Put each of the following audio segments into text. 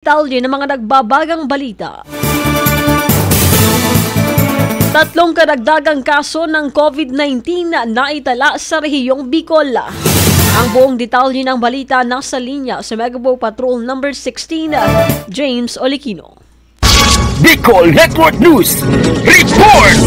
Detalye ng mga nagbabagang balita. Tatlong karagdagang kaso ng COVID-19 na naitala sa rehiyong Bicol. Ang buong detalye ng balita nasa linya sa Megapo Patrol number 16, James Olikino. Bicol Network News Report!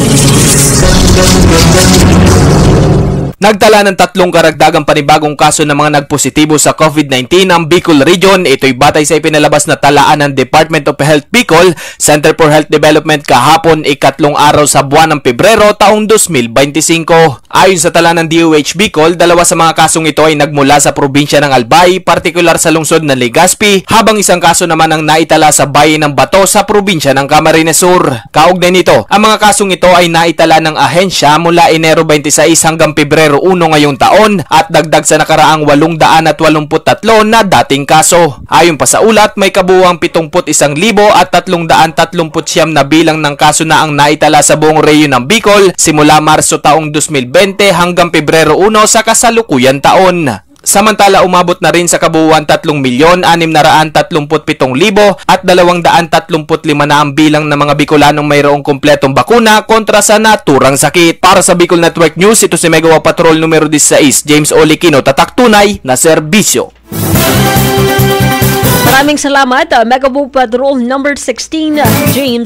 Nagtala ng tatlong karagdagang panibagong kaso ng mga nagpositibo sa COVID-19 ang Bicol Region. Ito'y batay sa ipinalabas na talaan ng Department of Health Bicol, Center for Health Development kahapon ikatlong araw sa buwan ng Pebrero taong 2025. Ayon sa tala ng DOH Bicol, dalawa sa mga kasong ito ay nagmula sa probinsya ng Albay, partikular sa lungsod ng Legazpi, habang isang kaso naman ang naitala sa bayan ng Bato sa probinsya ng Camarines Sur. Kaugnay nito, ang mga kasong ito ay naitala ng ahensya mula Enero 26 hanggang Pebrero 1 ngayong taon at dagdag sa nakaraang 883 na dating kaso. Ayon pa sa ulat, may kabuuang 71,339 na bilang ng kaso na ang naitala sa buong rehiyon ng Bicol simula Marso taong 2020 hanggang Pebrero 1 sa kasalukuyang taon. Samantala, umabot na rin sa kabuuan 3,637,235 na ang bilang ng mga Bicolanong mayroong kumpletong bakuna kontra sa naturang sakit. Para sa Bicol Network News, ito si Megawa Patrol numero 16, James Olikino, tatak tunay na serbisyo. Maraming salamat, Megapo Patrol number 16, James